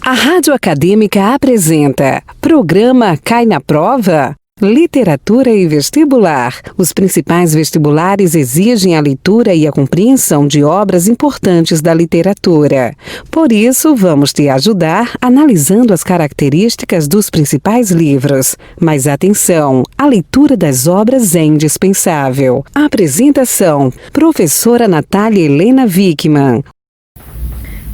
A Rádio Acadêmica apresenta Programa Cai na Prova? Literatura e Vestibular. Os principais vestibulares exigem a leitura e a compreensão de obras importantes da literatura. Por isso, vamos te ajudar analisando as características dos principais livros. Mas atenção, a leitura das obras é indispensável. Apresentação: Professora Natália Helena Wickmann.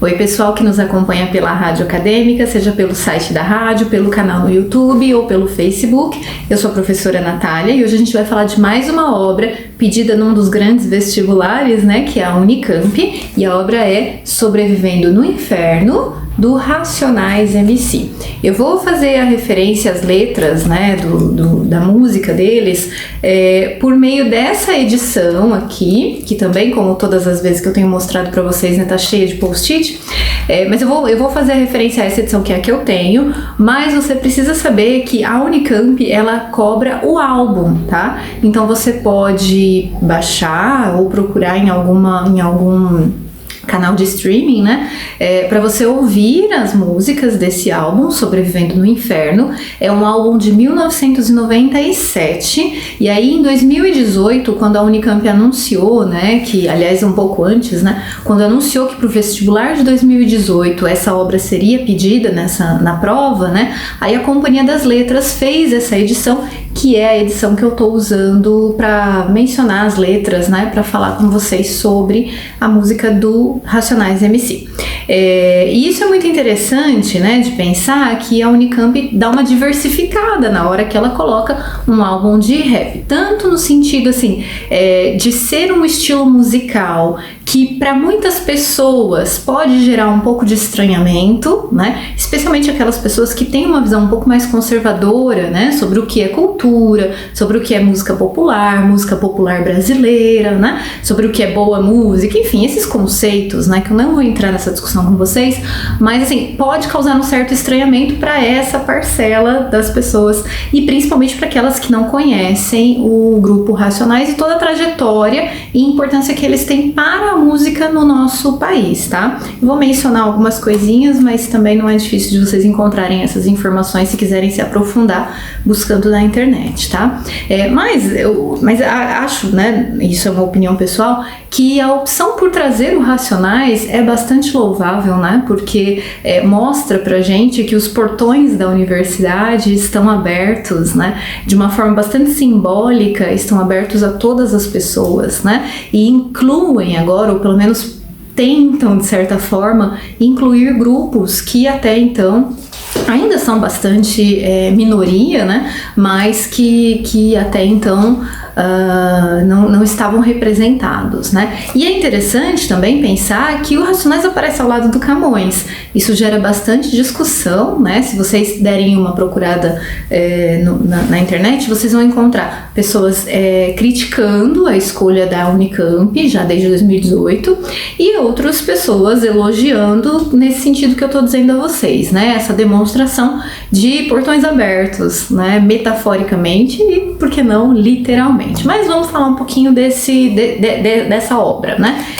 Oi pessoal que nos acompanha pela Rádio Acadêmica, seja pelo site da rádio, pelo canal no YouTube ou pelo Facebook. Eu sou a professora Natália e hoje a gente vai falar de mais uma obra pedida num dos grandes vestibulares, que é a Unicamp, e a obra é Sobrevivendo no Inferno, do Racionais MC. Eu vou fazer a referência às letras, da música deles, por meio dessa edição aqui, que também, como todas as vezes que eu tenho mostrado para vocês, tá cheia de post-it, mas eu vou fazer a referência a essa edição que é a que eu tenho, mas você precisa saber que a Unicamp, ela cobra o álbum, tá? Então você pode baixar ou procurar em algum canal de streaming, para você ouvir as músicas desse álbum, Sobrevivendo no Inferno. É um álbum de 1997, e aí em 2018, quando a Unicamp anunciou, que aliás um pouco antes, quando anunciou que para o vestibular de 2018 essa obra seria pedida na prova, aí a Companhia das Letras fez essa edição, que é a edição que eu estou usando para mencionar as letras, para falar com vocês sobre a música do Racionais MC. E isso é muito interessante, de pensar que a Unicamp dá uma diversificada na hora que ela coloca um álbum de rap, tanto no sentido de ser um estilo musical que para muitas pessoas pode gerar um pouco de estranhamento, especialmente aquelas pessoas que têm uma visão um pouco mais conservadora, sobre o que é cultura, sobre o que é música popular brasileira, sobre o que é boa música, enfim, esses conceitos, que eu não vou entrar nessa discussão com vocês, mas pode causar um certo estranhamento para essa parcela das pessoas, e principalmente para aquelas que não conhecem o grupo Racionais e toda a trajetória e importância que eles têm para a música no nosso país, tá? Eu vou mencionar algumas coisinhas, mas também não é difícil de vocês encontrarem essas informações se quiserem se aprofundar buscando na internet, tá? Mas acho, isso é uma opinião pessoal, que a opção por trazer o Racionais é bastante louvável, porque mostra pra gente que os portões da universidade estão abertos, de uma forma bastante simbólica, estão abertos a todas as pessoas, e incluem agora, ou pelo menos tentam, de certa forma, incluir grupos que até então ainda são bastante minoria, mas que até então não estavam representados, E é interessante também pensar que o Racionais aparece ao lado do Camões. Isso gera bastante discussão, Se vocês derem uma procurada na internet, vocês vão encontrar pessoas criticando a escolha da Unicamp, já desde 2018, e outras pessoas elogiando nesse sentido que eu estou dizendo a vocês, Essa demonstração de portões abertos, metaforicamente e, por que não, literalmente. Mas vamos falar um pouquinho dessa obra,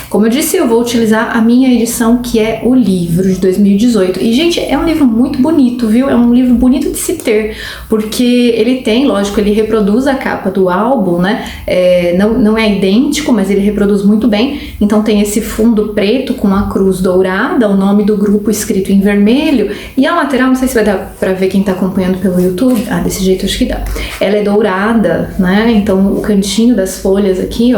Como eu disse, eu vou utilizar a minha edição, que é o livro de 2018. E, gente, é um livro muito bonito, viu? É um livro bonito de se ter, porque ele tem, lógico, ele reproduz a capa do álbum, não é idêntico, mas ele reproduz muito bem. Então tem esse fundo preto com a cruz dourada, o nome do grupo escrito em vermelho, e a lateral, não sei se vai dar pra ver quem tá acompanhando pelo YouTube, desse jeito acho que dá. Ela é dourada, Então o cantinho das folhas aqui,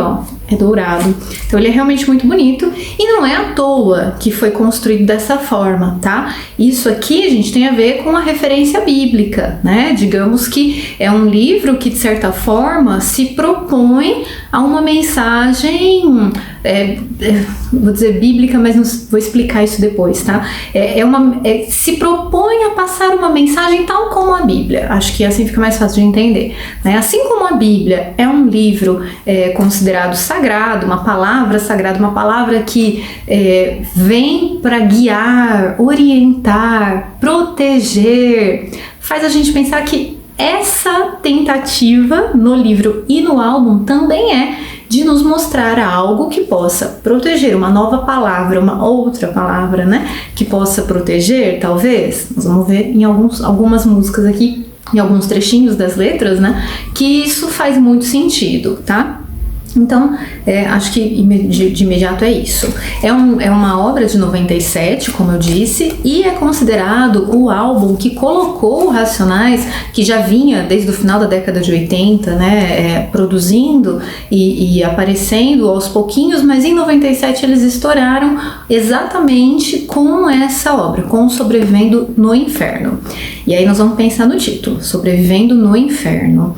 é dourado. Então ele é realmente muito bonito, e não é à toa que foi construído dessa forma, tá? Isso aqui, gente, tem a ver com a referência bíblica, Digamos que é um livro que, de certa forma, se propõe a uma mensagem, vou dizer bíblica, mas não vou explicar isso depois, tá? Se propõe a passar uma mensagem tal como a Bíblia. Acho que assim fica mais fácil de entender, Assim como a Bíblia é um livro considerado sagrado, uma palavra sagrada, uma palavra que vem para guiar, orientar, proteger, faz a gente pensar que essa tentativa no livro e no álbum também é de nos mostrar algo que possa proteger, uma nova palavra, uma outra palavra, né, que possa proteger, talvez. Nós vamos ver em algumas músicas aqui, em alguns trechinhos das letras, né, que isso faz muito sentido, tá? Então, acho que de imediato é isso. É uma obra de 97, como eu disse, e é considerado o álbum que colocou o Racionais, que já vinha desde o final da década de 80, né, produzindo e aparecendo aos pouquinhos, mas em 97 eles estouraram exatamente com essa obra, com Sobrevivendo no Inferno. E aí nós vamos pensar no título, Sobrevivendo no Inferno.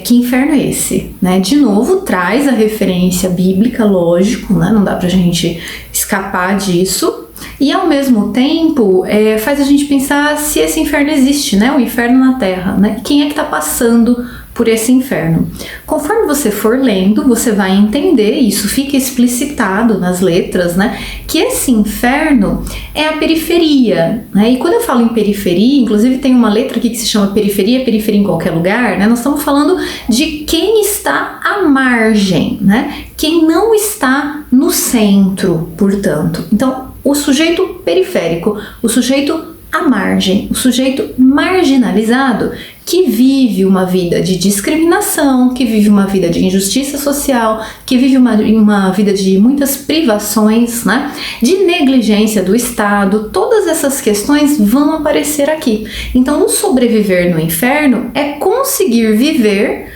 Que inferno é esse? Né? De novo, traz a referência bíblica, lógico, né? Não dá pra gente escapar disso. E ao mesmo tempo, faz a gente pensar se esse inferno existe, né? O inferno na Terra, né? Quem é que tá passando por esse inferno? Conforme você for lendo, você vai entender, isso fica explicitado nas letras, né, que esse inferno é a periferia, né? E quando eu falo em periferia, inclusive tem uma letra aqui que se chama periferia em qualquer lugar, né? Nós estamos falando de quem está à margem, né? Quem não está no centro, portanto. Então, o sujeito periférico, o sujeito à margem, o sujeito marginalizado que vive uma vida de discriminação, que vive uma vida de injustiça social, que vive uma vida de muitas privações, né? De negligência do Estado, todas essas questões vão aparecer aqui. Então, o sobreviver no inferno é conseguir viver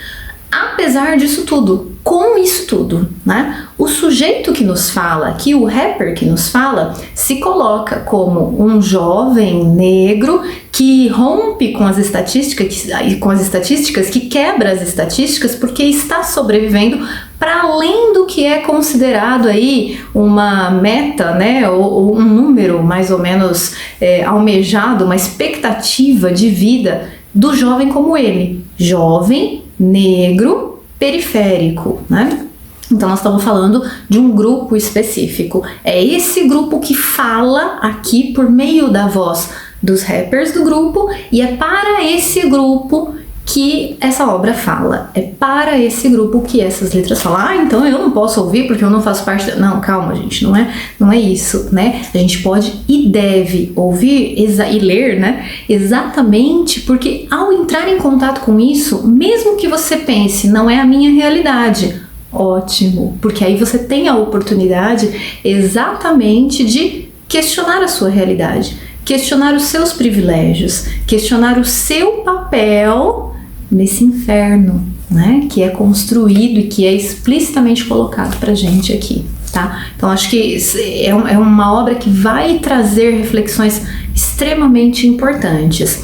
apesar disso tudo, com isso tudo, né? O sujeito que nos fala aqui, o rapper que nos fala, se coloca como um jovem negro que rompe com as estatísticas, que quebra as estatísticas porque está sobrevivendo para além do que é considerado aí uma meta, né, ou um número mais ou menos almejado, uma expectativa de vida do jovem como ele, jovem, negro, periférico, né? Então nós estamos falando de um grupo específico. É esse grupo que fala aqui por meio da voz dos rappers do grupo, e é para esse grupo que essa obra fala. É para esse grupo que essas letras falam. Então eu não posso ouvir porque eu não faço parte Não, calma, gente, não é isso, né? A gente pode e deve ouvir e ler, né? Exatamente porque ao entrar em contato com isso, mesmo que você pense, não é a minha realidade, ótimo, porque aí você tem a oportunidade exatamente de questionar a sua realidade, questionar os seus privilégios, questionar o seu papel nesse inferno, né, que é construído e que é explicitamente colocado pra gente aqui, tá? Então acho que é uma obra que vai trazer reflexões extremamente importantes.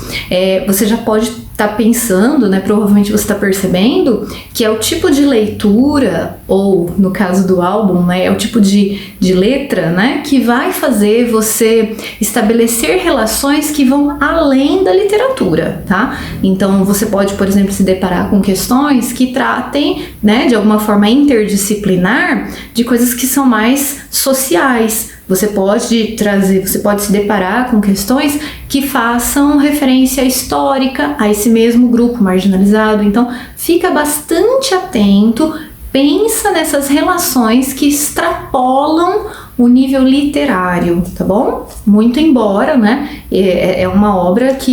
Você já pode estar pensando, né, provavelmente você está percebendo que é o tipo de leitura, ou no caso do álbum, né, é o tipo de letra, né, que vai fazer você estabelecer relações que vão além da literatura, tá? Então você pode, por exemplo, se deparar com questões que tratem, né, de alguma forma interdisciplinar, de coisas que são mais sociais. Você pode se deparar com questões que façam referência histórica a esse mesmo grupo marginalizado. Então, fica bastante atento, pensa nessas relações que extrapolam o nível literário, tá bom? Muito embora, né,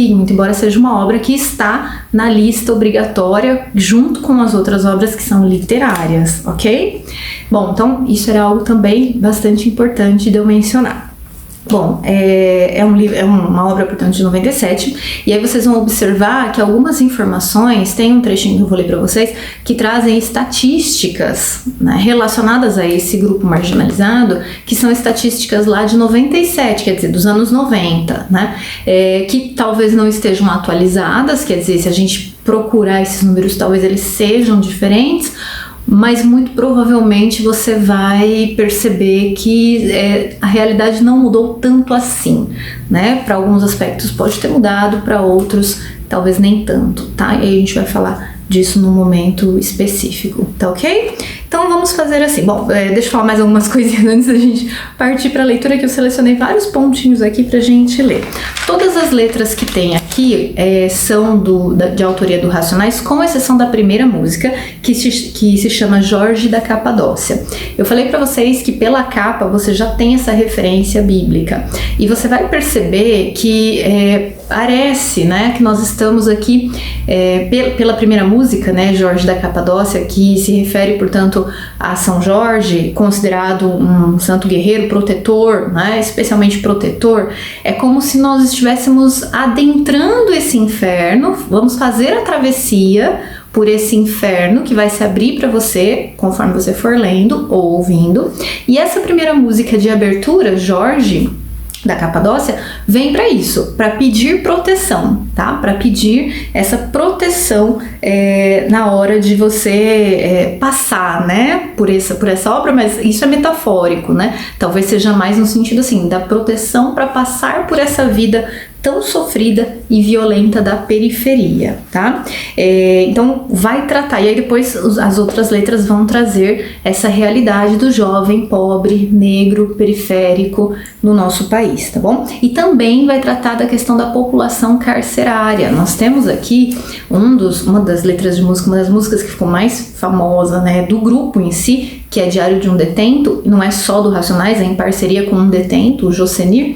muito embora seja uma obra que está na lista obrigatória junto com as outras obras que são literárias, ok? Bom, então isso era algo também bastante importante de eu mencionar. Bom, é uma obra, portanto, de 97, e aí vocês vão observar que algumas informações, tem um trechinho que eu vou ler para vocês, que trazem estatísticas, né, relacionadas a esse grupo marginalizado, que são estatísticas lá de 97, quer dizer, dos anos 90, né, que talvez não estejam atualizadas, quer dizer, se a gente procurar esses números, talvez eles sejam diferentes, mas muito provavelmente você vai perceber que a realidade não mudou tanto assim, né? Para alguns aspectos pode ter mudado, para outros talvez nem tanto, tá? E aí a gente vai falar disso num momento específico, tá ok? Então vamos fazer assim. Bom, deixa eu falar mais algumas coisinhas antes da gente partir para a leitura, que eu selecionei vários pontinhos aqui pra gente ler. Todas as letras que tem aqui são de autoria do Racionais, com exceção da primeira música, que se chama Jorge da Capadócia. Eu falei para vocês que pela capa você já tem essa referência bíblica, e você vai perceber que parece, né, que nós estamos aqui pela primeira música, né, Jorge da Capadócia, que se refere, portanto, a São Jorge, considerado um santo guerreiro, protetor, né, especialmente protetor. É como se nós estivéssemos adentrando esse inferno, vamos fazer a travessia por esse inferno que vai se abrir para você conforme você for lendo ou ouvindo. E essa primeira música de abertura, Jorge da Capadócia, vem para isso, para pedir proteção, tá? Para pedir essa proteção na hora de você passar, né, por essa obra, mas isso é metafórico, né? Talvez seja mais no sentido assim, da proteção para passar por essa vida tão sofrida e violenta da periferia, tá? Então vai tratar, e aí depois as outras letras vão trazer essa realidade do jovem pobre, negro, periférico no nosso país, tá bom? E também vai tratar da questão da população carcerária. Nós temos aqui uma das letras de música, uma das músicas que ficou mais famosa, né, do grupo em si, que é Diário de um Detento, não é só do Racionais, é em parceria com um detento, o Jocenir,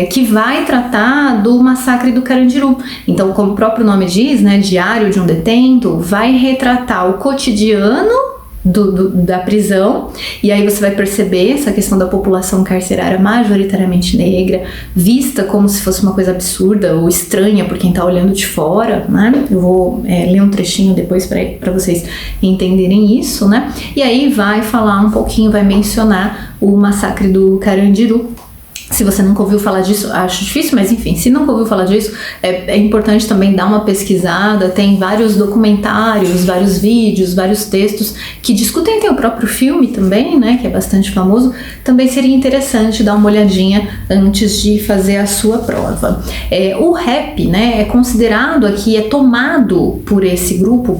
que vai tratar do massacre do Carandiru. Então, como o próprio nome diz, né, Diário de um Detento, vai retratar o cotidiano da prisão, e aí você vai perceber essa questão da população carcerária majoritariamente negra, vista como se fosse uma coisa absurda ou estranha por quem está olhando de fora, né? Eu vou ler um trechinho depois para vocês entenderem isso, né? E aí vai falar um pouquinho, vai mencionar o massacre do Carandiru. Se você nunca ouviu falar disso, acho difícil, mas enfim, se nunca ouviu falar disso, é importante também dar uma pesquisada. Tem vários documentários, vários vídeos, vários textos que discutem, tem o próprio filme também, né, que é bastante famoso. Também seria interessante dar uma olhadinha antes de fazer a sua prova. O rap, né, é considerado aqui, é tomado por esse grupo,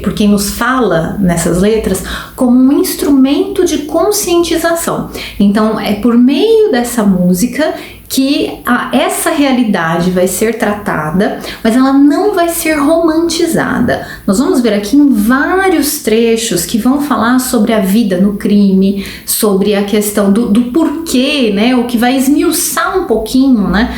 por quem nos fala nessas letras, como um instrumento de conscientização. Então, é por meio dessa música que essa realidade vai ser tratada, mas ela não vai ser romantizada. Nós vamos ver aqui em vários trechos que vão falar sobre a vida no crime, sobre a questão do porquê, né, o que vai esmiuçar um pouquinho, né,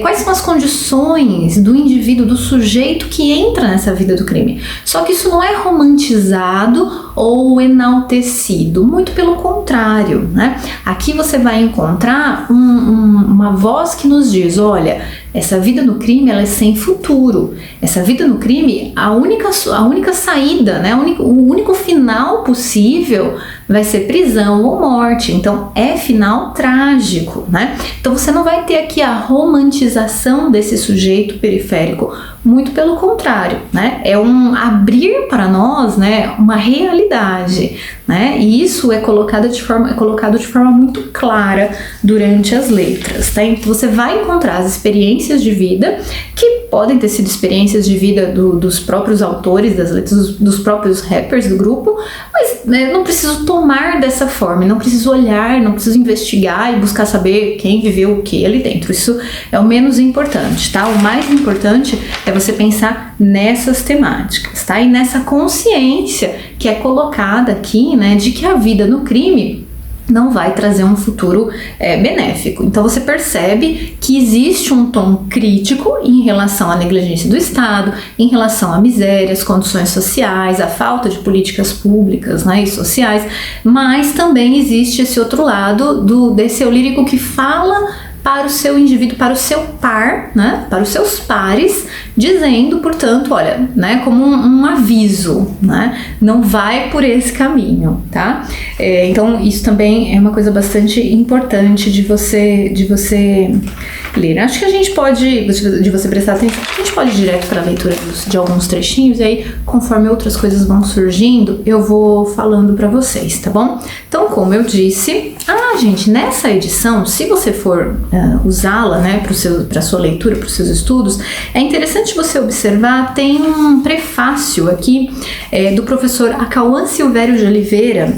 quais são as condições do indivíduo, do sujeito que entra nessa vida do crime. Só que isso não é romantizado ou enaltecido, muito pelo contrário, né? Aqui você vai encontrar uma voz que nos diz, olha, essa vida no crime ela é sem futuro. Essa vida no crime, a única saída, né, o único final possível vai ser prisão ou morte. Então é final trágico, né? Então você não vai ter aqui a romantização desse sujeito periférico, muito pelo contrário, né? É um abrir para nós, né, uma realidade, né? E isso é colocado de forma muito clara durante as letras, tá? Então você vai encontrar as experiências de vida, que podem ter sido experiências de vida dos próprios autores das letras, dos próprios rappers do grupo, mas, né, não preciso tomar dessa forma, não preciso olhar, não preciso investigar e buscar saber quem viveu o que ali dentro. Isso é o menos importante, tá? O mais importante é você pensar nessas temáticas, tá? E nessa consciência que é colocada aqui, né, de que a vida no crime não vai trazer um futuro benéfico. Então você percebe que existe um tom crítico em relação à negligência do Estado, em relação à miséria, às condições sociais, à falta de políticas públicas, né, e sociais, mas também existe esse outro lado desse eu lírico que fala para o seu indivíduo, para o seu par, né, para os seus pares, dizendo, portanto, olha, né, como um aviso, né, não vai por esse caminho, tá? Então isso também é uma coisa bastante importante de você ler. Acho que a gente pode, de você prestar atenção, a gente pode ir direto para a leitura de alguns trechinhos, e aí, conforme outras coisas vão surgindo, eu vou falando para vocês, tá bom? Então, como eu disse, gente, nessa edição, se você for usá-la, né, para sua leitura, para os seus estudos, é interessante você observar, tem um prefácio aqui do professor Acauã Silvério de Oliveira,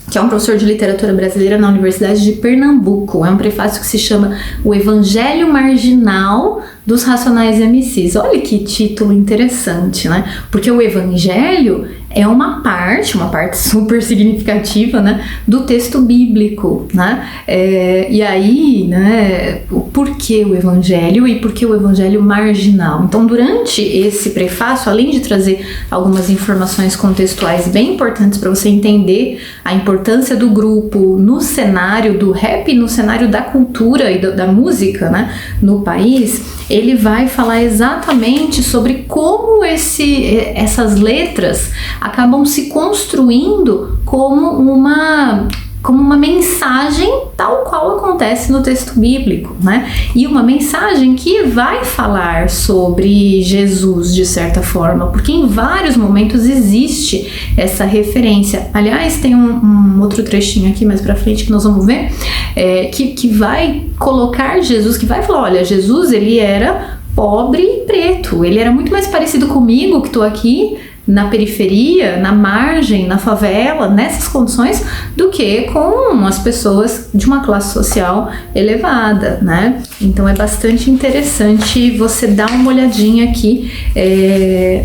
que é um professor de literatura brasileira na Universidade de Pernambuco. É um prefácio que se chama O Evangelho Marginal dos Racionais MCs. Olha que título interessante, né? Porque o Evangelho é uma parte super significativa, né, do texto bíblico, né? E aí, né, por que o Evangelho e por que o Evangelho marginal? Então, durante esse prefácio, além de trazer algumas informações contextuais bem importantes para você entender a importância do grupo no cenário do rap, no cenário da cultura e da música, né, no país, ele vai falar exatamente sobre como essas letras acabam se construindo como uma mensagem tal qual acontece no texto bíblico, né? E uma mensagem que vai falar sobre Jesus de certa forma, porque em vários momentos existe essa referência. Aliás, tem um outro trechinho aqui mais pra frente que nós vamos ver, que vai colocar Jesus, que vai falar, olha, Jesus ele era pobre e preto, ele era muito mais parecido comigo que tô aqui na periferia, na margem, na favela, nessas condições, do que com as pessoas de uma classe social elevada, né? Então é bastante interessante você dar uma olhadinha aqui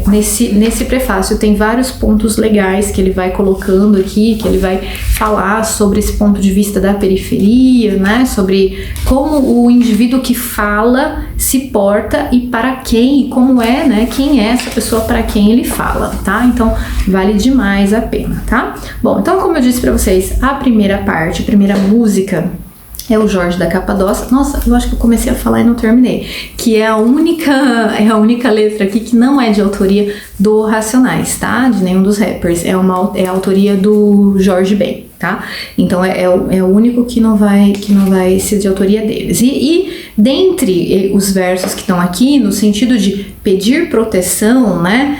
nesse prefácio. Tem vários pontos legais que ele vai colocando aqui, que ele vai falar sobre esse ponto de vista da periferia, né? Sobre como o indivíduo que fala se porta e para quem, e como é, né? Quem é essa pessoa para quem ele fala, tá? Então vale demais a pena, tá? Bom, então como eu disse para vocês, a primeira parte, a primeira música é o Jorge da Capadócia. Nossa, eu acho que eu comecei a falar e não terminei. Que é a única letra aqui que não é de autoria do Racionais, tá? De nenhum dos rappers. É a autoria do Jorge Ben, tá? Então é o único que não vai ser de autoria deles. E dentre os versos que estão aqui, no sentido de pedir proteção, né?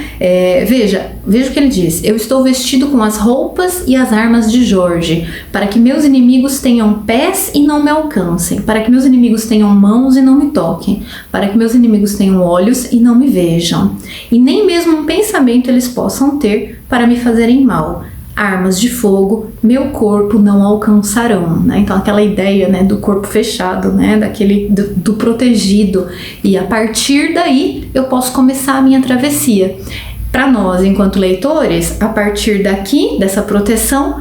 Veja o que ele diz. Eu estou vestido com as roupas e as armas de Jorge, para que meus inimigos tenham pés e não me alcancem, para que meus inimigos tenham mãos e não me toquem, para que meus inimigos tenham olhos e não me vejam, e nem mesmo um pensamento eles possam ter para me fazerem mal. Armas de fogo, meu corpo não alcançarão, né? Então aquela ideia, né, do corpo fechado, né, do protegido, e a partir daí eu posso começar a minha travessia. Para nós, enquanto leitores, a partir daqui, dessa proteção,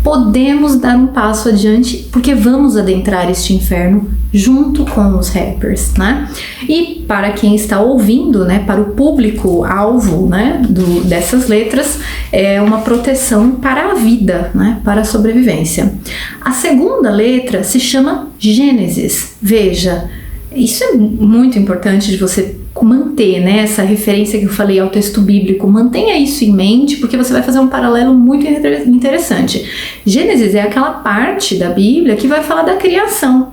podemos dar um passo adiante, porque vamos adentrar este inferno junto com os rappers, né? E para quem está ouvindo, né, para o público-alvo, né, dessas letras, é uma proteção para a vida, né, para a sobrevivência. A segunda letra se chama Gênesis. Veja, isso é muito importante de você manter, né, essa referência que eu falei ao texto bíblico. Mantenha isso em mente, porque você vai fazer um paralelo muito interessante. Gênesis é aquela parte da Bíblia que vai falar da criação.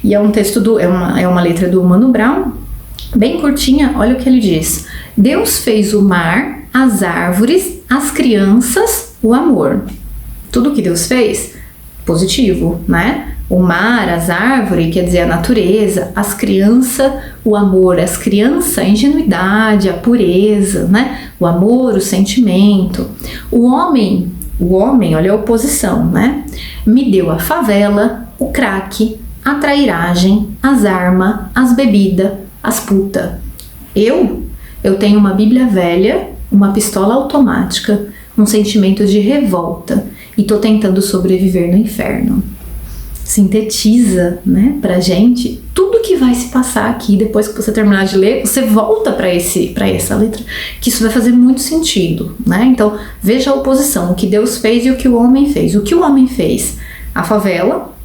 E é um texto é uma letra do Mano Brown, bem curtinha. Olha o que ele diz. Deus fez o mar, as árvores, as crianças, o amor. Tudo que Deus fez, positivo, né? O mar, as árvores, quer dizer, a natureza, as crianças, o amor, as crianças, a ingenuidade, a pureza, né? O amor, o sentimento. O homem, olha a oposição, né? Me deu a favela, o crack, a trairagem, as armas, as bebidas, as puta. Eu tenho uma Bíblia velha, uma pistola automática, um sentimento de revolta e tô tentando sobreviver no inferno. Sintetiza, né, pra gente tudo que vai se passar aqui. Depois que você terminar de ler, você volta para essa letra, que isso vai fazer muito sentido, né? Então, veja a oposição, o que Deus fez e o que o homem fez. O que o homem fez? A favela,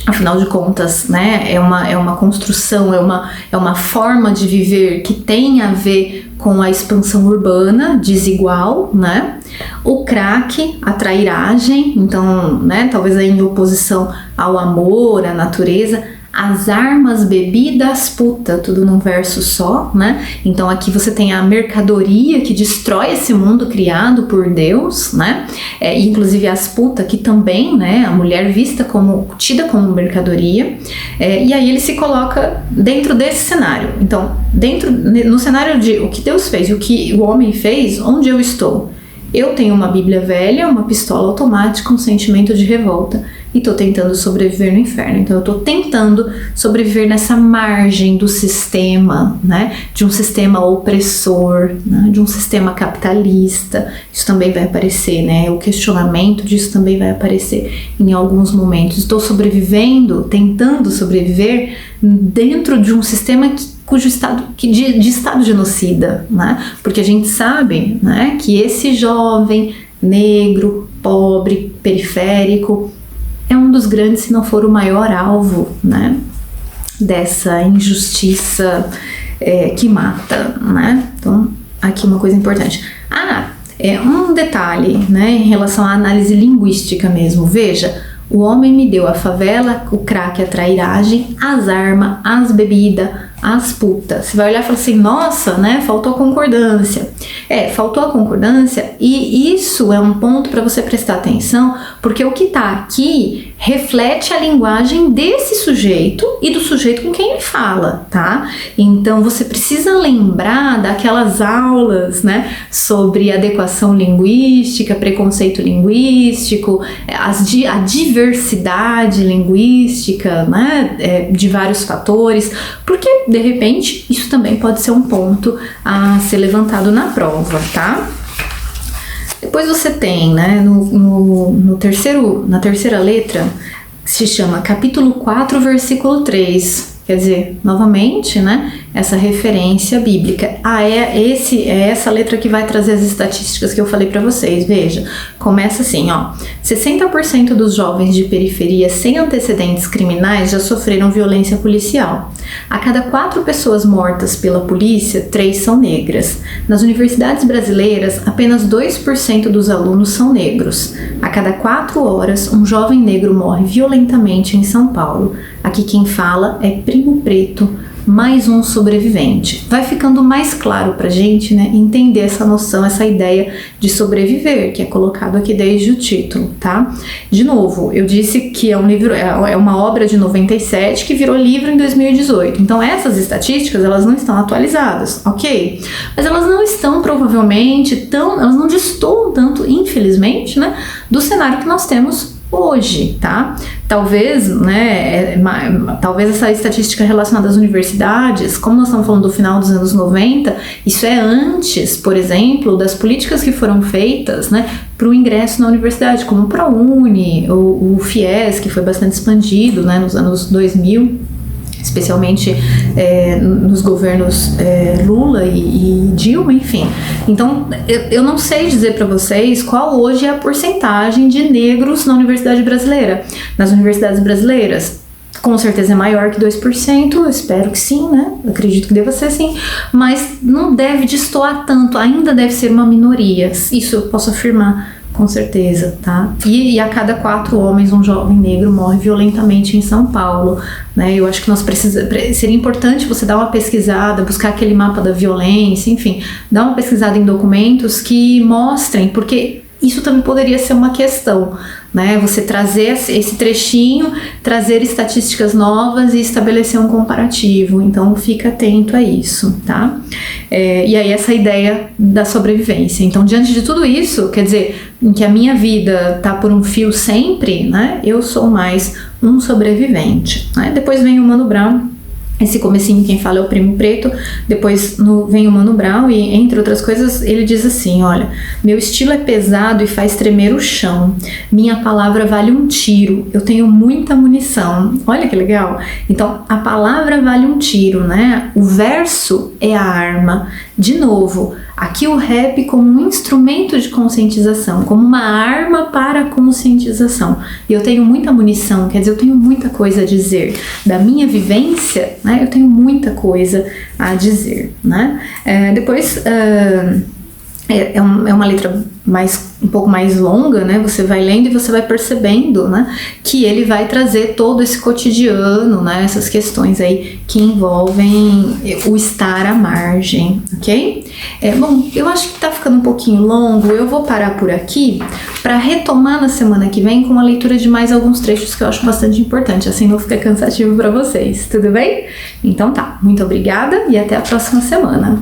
afinal de contas, né, é uma construção, é uma forma de viver que tem a ver com a expansão urbana desigual, né? O crack, a trairagem, então, né, talvez aí em oposição ao amor, à natureza. As armas, bebidas, puta, tudo num verso só, né? Então aqui você tem a mercadoria que destrói esse mundo criado por Deus, né? Inclusive as puta, que também, né? A mulher tida como mercadoria. E aí ele se coloca dentro desse cenário. Então, no cenário de o que Deus fez e o que o homem fez, onde eu estou? Eu tenho uma Bíblia velha, uma pistola automática, um sentimento de revolta e tô tentando sobreviver no inferno. Então eu tô tentando sobreviver nessa margem do sistema, né? De um sistema opressor, né? De um sistema capitalista. Isso também vai aparecer, né? O questionamento disso também vai aparecer em alguns momentos. Estou sobrevivendo, tentando sobreviver dentro de um sistema cujo estado de estado genocida, né? Porque a gente sabe, né, que esse jovem negro, pobre, periférico é um dos grandes, se não for o maior alvo, né, dessa injustiça que mata, né? Então, aqui uma coisa importante. Um detalhe, né, em relação à análise linguística mesmo. Veja, o homem me deu a favela, o crack, a trairagem, as armas, as bebidas, as putas. Você vai olhar e falar assim, nossa, né, faltou a concordância. Faltou a concordância e isso é um ponto para você prestar atenção, porque o que tá aqui reflete a linguagem desse sujeito e do sujeito com quem ele fala, tá? Então você precisa lembrar daquelas aulas, né, sobre adequação linguística, preconceito linguístico, a diversidade linguística, né, de vários fatores, porque de repente isso também pode ser um ponto a ser levantado na prova, tá? Depois você tem, né, na terceira letra, que se chama capítulo 4, versículo 3. Quer dizer, novamente, né, essa referência bíblica. É essa letra que vai trazer as estatísticas que eu falei para vocês. Veja, começa assim, ó. 60% dos jovens de periferia sem antecedentes criminais já sofreram violência policial. A cada 4 pessoas mortas pela polícia, 3 são negras. Nas universidades brasileiras, apenas 2% dos alunos são negros. A cada 4 horas, um jovem negro morre violentamente em São Paulo. Aqui quem fala é Primo Preto, mais um sobrevivente. Vai ficando mais claro pra gente, né, entender essa noção, essa ideia de sobreviver, que é colocado aqui desde o título, tá? De novo, eu disse que é um livro, é uma obra de 97 que virou livro em 2018. Então essas estatísticas, elas não estão atualizadas, ok? Mas elas não estão provavelmente elas não destoam tanto, infelizmente, né, do cenário que nós temos hoje, tá? Talvez, né, talvez essa estatística relacionada às universidades, como nós estamos falando do final dos anos 90, isso é antes, por exemplo, das políticas que foram feitas, né, para o ingresso na universidade, como o ProUni, o FIES, que foi bastante expandido, né, nos anos 2000, especialmente nos governos Lula e Dilma, enfim. Então, eu não sei dizer para vocês qual hoje é a porcentagem de negros na universidade brasileira. Nas universidades brasileiras, com certeza é maior que 2%, eu espero que sim, né? Eu acredito que deva ser sim, mas não deve destoar tanto, ainda deve ser uma minoria. Isso eu posso afirmar com certeza, tá? E a cada 4 homens, um jovem negro morre violentamente em São Paulo, né? Eu acho que seria importante você dar uma pesquisada, buscar aquele mapa da violência, enfim, dar uma pesquisada em documentos que mostrem, porque isso também poderia ser uma questão, né? Você trazer esse trechinho, trazer estatísticas novas e estabelecer um comparativo. Então, fica atento a isso, tá? E aí, essa ideia da sobrevivência. Então, diante de tudo isso, quer dizer, em que a minha vida tá por um fio sempre, né? Eu sou mais um sobrevivente, né? Depois vem o Mano Brown. Esse comecinho quem fala é o Primo Preto, depois vem o Mano Brown e, entre outras coisas, ele diz assim, olha, meu estilo é pesado e faz tremer o chão, minha palavra vale um tiro, eu tenho muita munição. Olha que legal. Então, a palavra vale um tiro, né? O verso é a arma. De novo, aqui o rap como um instrumento de conscientização, como uma arma para a conscientização. E eu tenho muita munição, quer dizer, eu tenho muita coisa a dizer. Da minha vivência, né, eu tenho muita coisa a dizer, né? Depois, é uma letra um pouco mais longa, né? Você vai lendo e você vai percebendo, né, que ele vai trazer todo esse cotidiano, né, essas questões aí que envolvem o estar à margem, ok? Bom, eu acho que tá ficando um pouquinho longo, eu vou parar por aqui para retomar na semana que vem com a leitura de mais alguns trechos que eu acho bastante importante, assim não fica cansativo para vocês, tudo bem? Então tá, muito obrigada e até a próxima semana.